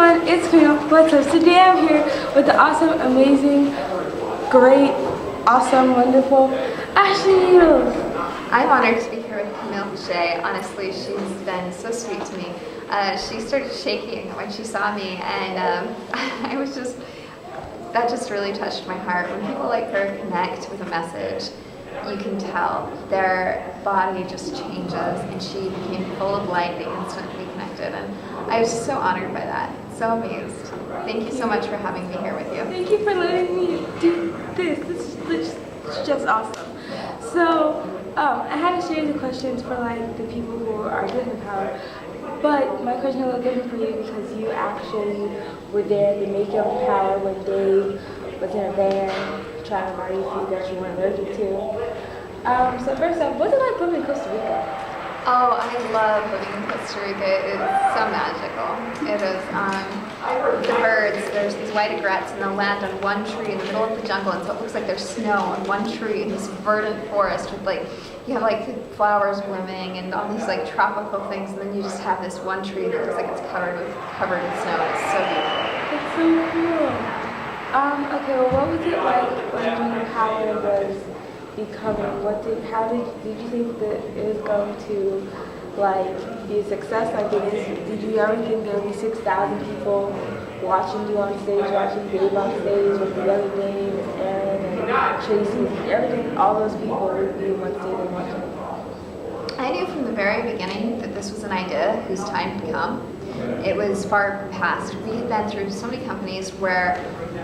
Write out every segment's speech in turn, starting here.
everyone, it's Camille. What's up? Today I'm here with the awesome, amazing, great, awesome, wonderful Ashley Needles. I'm honored to be here with Camille Shea. Honestly, she's been so sweet to me. She started shaking when she saw me, and that just really touched my heart. When people like her connect with a message, you can tell their body just changes, and she became full of light the instant we connected, and I was just so honored by that, so amazed. Thank you so much for having me here with you. Thank you for letting me do this. This is just awesome. So, I had a series of questions for like the people who are disempowered, but my question is a little different for you because you actually were there to make your power when Dave was in a van trying to buy you food that you weren't allergic to. So first off, what's it like living in Costa Rica? Oh, I love living in Costa Rica. It's so magical. It is. The birds, there's these white egrets, and they'll land on one tree in the middle of the jungle, and so it looks like there's snow on one tree in this verdant forest with you have flowers blooming and all these tropical things, and then you just have this one tree that looks like it's covered in snow. It's so beautiful. It's so cool. Okay, well, what was it like when your power was becoming? Did you think that it was going to be a success? Did you ever think there would be 6,000 people watching you on stage, watching Dave on stage with the other Dave and Aaron and Tracy, everything, all those people would be on stage and watching? I knew from the very beginning that this was an idea whose time had come. It was far past. We had been through so many companies where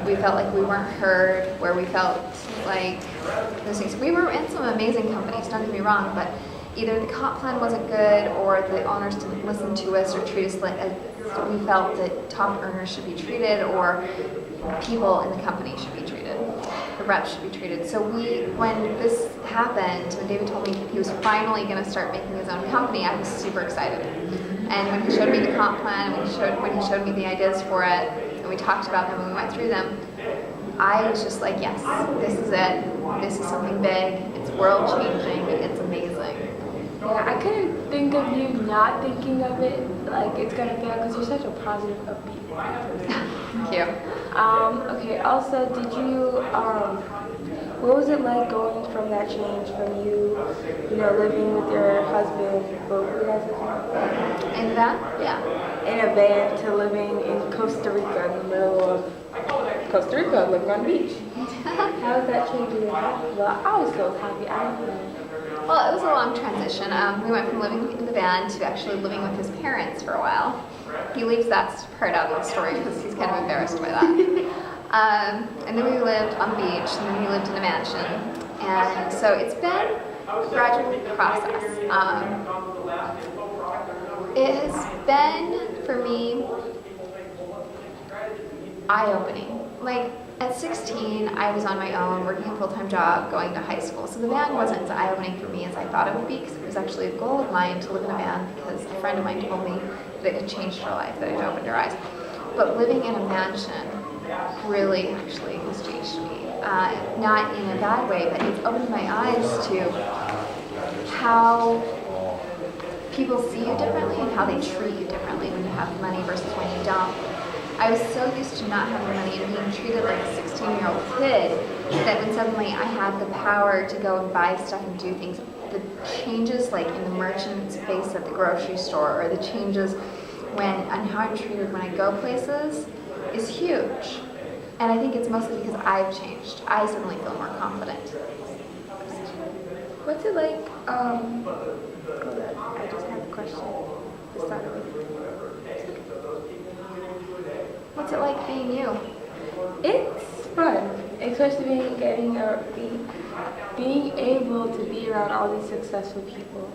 we felt like we weren't heard, where we felt like those things. We were in some amazing companies, don't get me wrong, but either the comp plan wasn't good or the owners didn't listen to us or treat us we felt that top earners should be treated or people in the company should be treated. The reps should be treated. So when this happened, when David told me he was finally going to start making his own company, I was super excited. And when he showed me the comp plan, when he showed me the ideas for it, and we talked about them and we went through them, I was just like, yes, this is it. This is something big. It's world changing. It's amazing. Yeah, I couldn't think of you not thinking of it it's gonna fail because you're such a positive, upbeat person. Thank you. Okay. Also, did you what was it like going from that change from you living with your husband, In that? Yeah. In a van to living in Costa Rica in the middle of Costa Rica, living on the beach? How was that change? Well, I always feel happy. I don't know. Well, it was a long transition. We went from living in the van to actually living with his parents for a while. He leaves that part out of the story because he's kind of embarrassed by that. And then we lived on the beach, and then we lived in a mansion. And so it's been a gradual process. It has been, for me, eye-opening. At 16, I was on my own, working a full-time job, going to high school. So the van wasn't as eye-opening for me as I thought it would be, because it was actually a goal of mine to live in a van, because a friend of mine told me that it had changed her life, that it had opened her eyes. But living in a mansion really actually has changed me. Not in a bad way, but it's opened my eyes to how people see you differently and how they treat you differently when you have money versus when you don't. I was so used to not having money and being treated like a 16-year-old kid that when suddenly I had the power to go and buy stuff and do things, the changes in the merchant's face at the grocery store or the changes on how I'm treated when I go places is huge. And I think it's mostly because I've changed. I suddenly feel more confident. What's it like, hold on, I just have a question to start with. What's it like being you? It's fun, especially being able to be around all these successful people.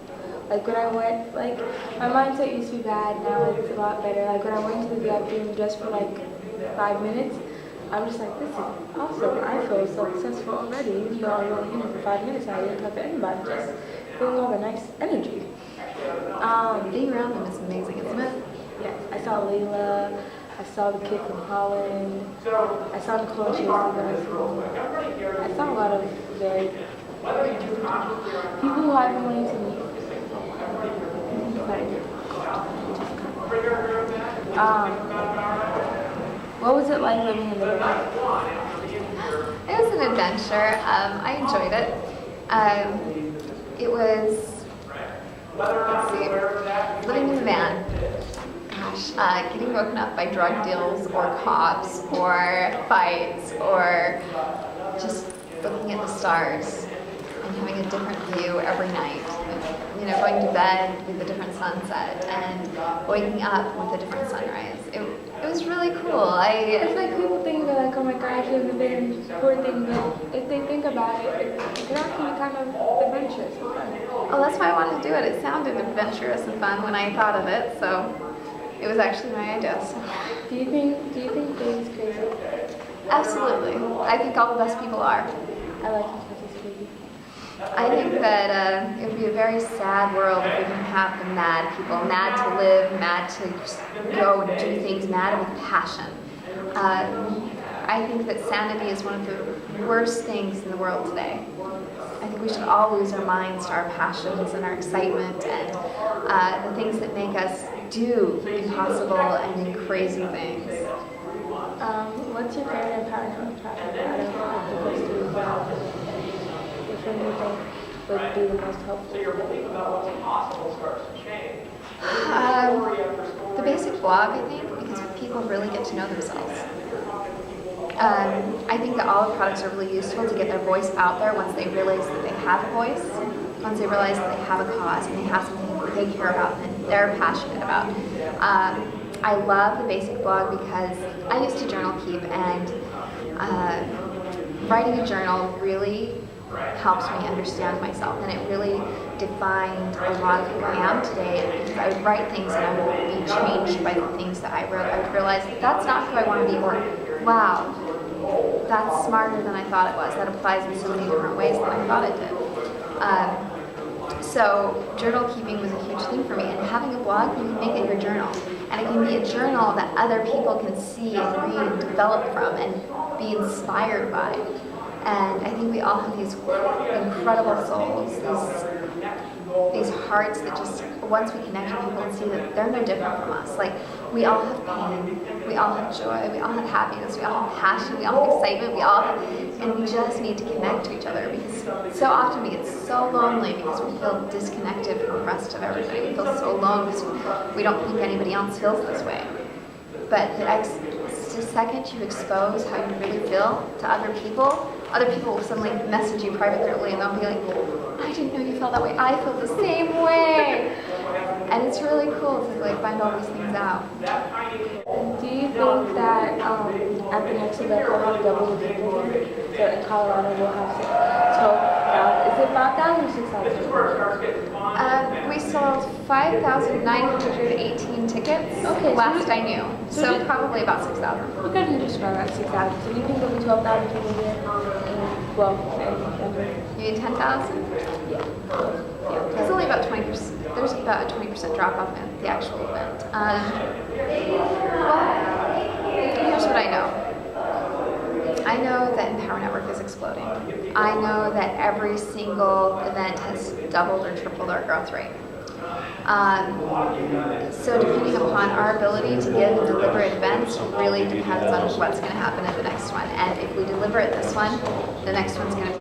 When I went, my mindset used to be bad, now it's a lot better. When I went to the VIP room just for 5 minutes, I'm just like, this is awesome. I feel so successful already. Even though I was only in it for 5 minutes, I didn't talk to anybody, just feeling all the nice energy. Being around them is amazing, isn't it? Yes, I saw Layla. I saw the kid from Holland. I saw Nicole and Chase in high school. I saw a lot of very people who I've been wanting to meet. it like living in the van? It was an adventure. I enjoyed it. It was, let's see, living in the van. Gosh, getting woken up by drug deals or cops or fights or just looking at the stars and having a different view every night. You know, going to bed with a different sunset and waking up with a different sunrise. It was really cool. It's like people think that like, oh my gosh, live in the van, poor thing, but if they think about it, it can actually be kind of adventurous and fun. Oh, that's why I wanted to do it. It sounded adventurous and fun when I thought of it, so it was actually my idea. So. Do you think Dave's crazy? Absolutely. I think all the best people are. I like him because he's crazy. I think that it would be a very sad world if we didn't have the mad people, mad to live, mad to just go and do things, mad with passion. I think that sanity is one of the worst things in the world today. I think we should all lose our minds to our passions and our excitement and the things that make us do impossible and crazy things. What's your favorite empowerment product out of the first two? Which one do you think would be the most helpful? The basic blog, I think, because people really get to know themselves. I think that all the products are really useful to get their voice out there once they realize that they have a voice, once they realize that they have a cause and they have something that they care about and they're passionate about. I love the basic blog because I used to journal keep, and writing a journal really helps me understand myself, and it really defined a lot of who I am today, because I would write things and I would be changed by the things that I wrote. I would realize that that's not who I want to be, or wow, that's smarter than I thought it was. That applies in so many different ways than I thought it did. So journal keeping was a huge thing for me, and having a blog, you can make it your journal, and it can be a journal that other people can see and read and develop from and be inspired by. And I think we all have these incredible souls, these hearts that just, once we connect with people and see that they're no different from us. Like, we all have pain, we all have joy, we all have happiness, we all have passion, we all have excitement, and we just need to connect to each other, because so often we get so lonely because we feel disconnected from the rest of everybody. We feel so alone because we don't think anybody else feels this way. But the second you expose how you really feel to other people will suddenly message you privately and they'll be like, I didn't know you felt that way. I feel the same way. And it's really cool to like find all these things out. Do you think that at the next event we'll have double the people here? So in Colorado we'll have 12,000. Is it 5,000 or 6,000? We sold 5,918 tickets last I knew. So probably about 6,000. We couldn't just run at 6,000. So do you think there'll be 12,000 people here? You mean 10,000? Yeah. It's only about 20%. There's about a 20% drop off at the actual event. Well, here's what I know. I know that Empower Network is exploding. I know that every single event has doubled or tripled our growth rate. So depending upon our ability to give and deliver events really depends on what's going to happen at the next one. And if we deliver at this one, the next one's going to